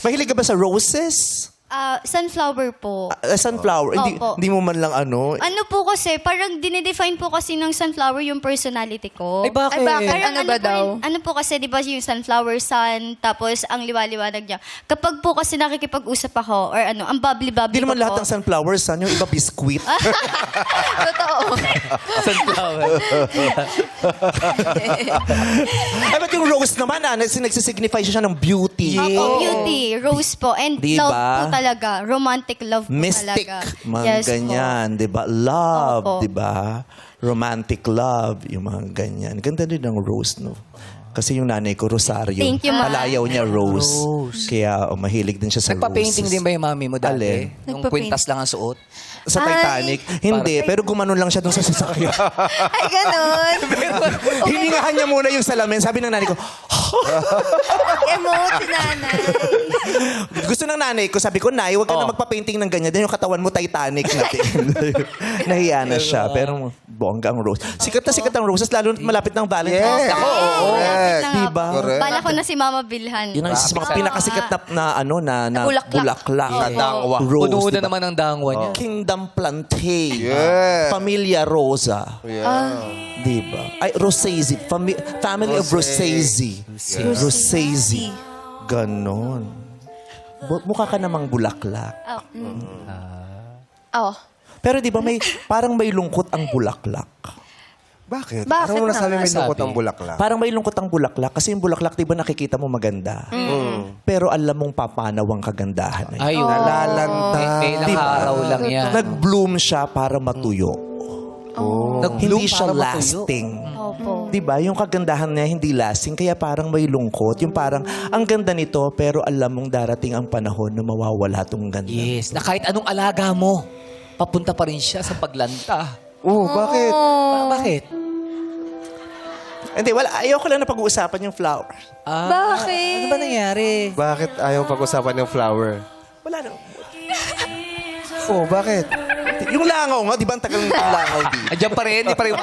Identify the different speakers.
Speaker 1: Mahilig ka ba sa roses?
Speaker 2: Sunflower po.
Speaker 1: Sunflower?
Speaker 2: Opo.
Speaker 1: Hindi mo man lang ano?
Speaker 2: Ano po kasi, parang dinidefine po kasi ng sunflower yung personality ko.
Speaker 3: Ay, bakit?
Speaker 4: Ay, bakit?
Speaker 2: Parang
Speaker 4: Ano ba
Speaker 2: po
Speaker 4: daw?
Speaker 2: ano po kasi, di ba yung sunflower sun, tapos ang liwa-liwanag niya. Kapag po kasi nakikipag-usap ako, or ano, ang bubbly-bubbly
Speaker 1: Hindi naman
Speaker 2: ko
Speaker 1: lahat
Speaker 2: po.
Speaker 1: ng sunflowers, sun, yung iba biskuit.
Speaker 4: Totoo.
Speaker 3: Sunflower.
Speaker 1: Ay, ba't yung rose naman, nagsisignify siya ng beauty.
Speaker 2: Opo, beauty, rose po, and
Speaker 1: Di
Speaker 2: love
Speaker 1: ba?
Speaker 2: po talaga. Romantic love po
Speaker 1: Mystic.
Speaker 2: talaga.
Speaker 1: Mga
Speaker 2: Yes
Speaker 1: ganyan, di ba? Love,
Speaker 2: Opo.
Speaker 1: di ba? Romantic love, yung mga ganyan. Ganda din ng rose, no? Kasi yung nanay ko, Rosario.
Speaker 2: Thank you, Ma.
Speaker 1: Palayaw niya rose. Kaya mahilig din siya sa
Speaker 3: Nagpa-painting
Speaker 1: roses.
Speaker 3: din ba yung mami mo dati?
Speaker 1: Alin?
Speaker 3: Yung
Speaker 4: Nagpa-paint.
Speaker 3: kwintas lang ang suot?
Speaker 1: Sa Titanic? Hindi, pero gumanon lang siya dun sa sasakyan.
Speaker 4: Ay, ganun.
Speaker 1: Hiningahan niya muna yung salamin. Sabi ng nanay ko,
Speaker 4: Emote si nanay.
Speaker 1: gusto ng nanay ko, sabi ko, Nay, huwag ka na magpa-painting ng ganyan. Then yung katawan mo Titanic natin. Nahiya na siya. Pero bongga ang rose. Sikat na sikat ang roses, lalo na malapit ng Valentine's.
Speaker 5: Yes.
Speaker 1: Ako, oo.
Speaker 2: Correct.
Speaker 1: Diba?
Speaker 5: Correct.
Speaker 2: Bala ko na si Mama Bilhan.
Speaker 1: Yun ang isa sa mga pinakasikat na
Speaker 4: Bulaklak.
Speaker 1: bulaklak.
Speaker 5: Na dangwa.
Speaker 1: Rose,
Speaker 3: Puno na
Speaker 1: diba?
Speaker 3: naman ng dangwa niya.
Speaker 1: Kingdom Plantain.
Speaker 5: Yeah.
Speaker 1: Familia Rosa.
Speaker 5: Yeah.
Speaker 1: Diba? Ay, Rosazy. Family of Rosazy. Rosazy. Ganon. Mukha ka namang bulaklak.
Speaker 4: Oh.
Speaker 1: Pero di ba parang may lungkot ang bulaklak?
Speaker 5: Bakit?
Speaker 4: Bakit
Speaker 5: Ano mo nasabi may
Speaker 3: naman?
Speaker 5: lungkot ang bulaklak?
Speaker 1: Parang may lungkot ang bulaklak kasi yung bulaklak di ba nakikita mo maganda. Pero alam mong papanaw ang kagandahan na yun.
Speaker 3: Ay, oh.
Speaker 5: Nalalanta.
Speaker 3: May nakaraw lang yan.
Speaker 1: Nag-bloom siya para matuyo.
Speaker 3: Nag-bloom
Speaker 1: Hindi siya
Speaker 3: para matuyo.
Speaker 1: lasting.
Speaker 2: Opo.
Speaker 1: Di ba? Yung kagandahan niya hindi lasting kaya parang may lungkot. Yung parang ang ganda nito pero alam mong darating ang panahon na mawawala tong ganda.
Speaker 3: Yes, na kahit anong alaga mo, papunta pa rin siya sa paglanta.
Speaker 5: Bakit?
Speaker 3: Bakit?
Speaker 1: Hindi, wala. Ayoko lang na pag-uusapan yung flower.
Speaker 4: Bakit?
Speaker 3: Ano ba nangyari?
Speaker 5: Bakit ayaw pag-usapan ng flower?
Speaker 1: Wala na.
Speaker 5: Bakit?
Speaker 1: Yung langaw nga, di ba ang tagal ng langaw dito?
Speaker 3: Andiyan pa rin, di pa rin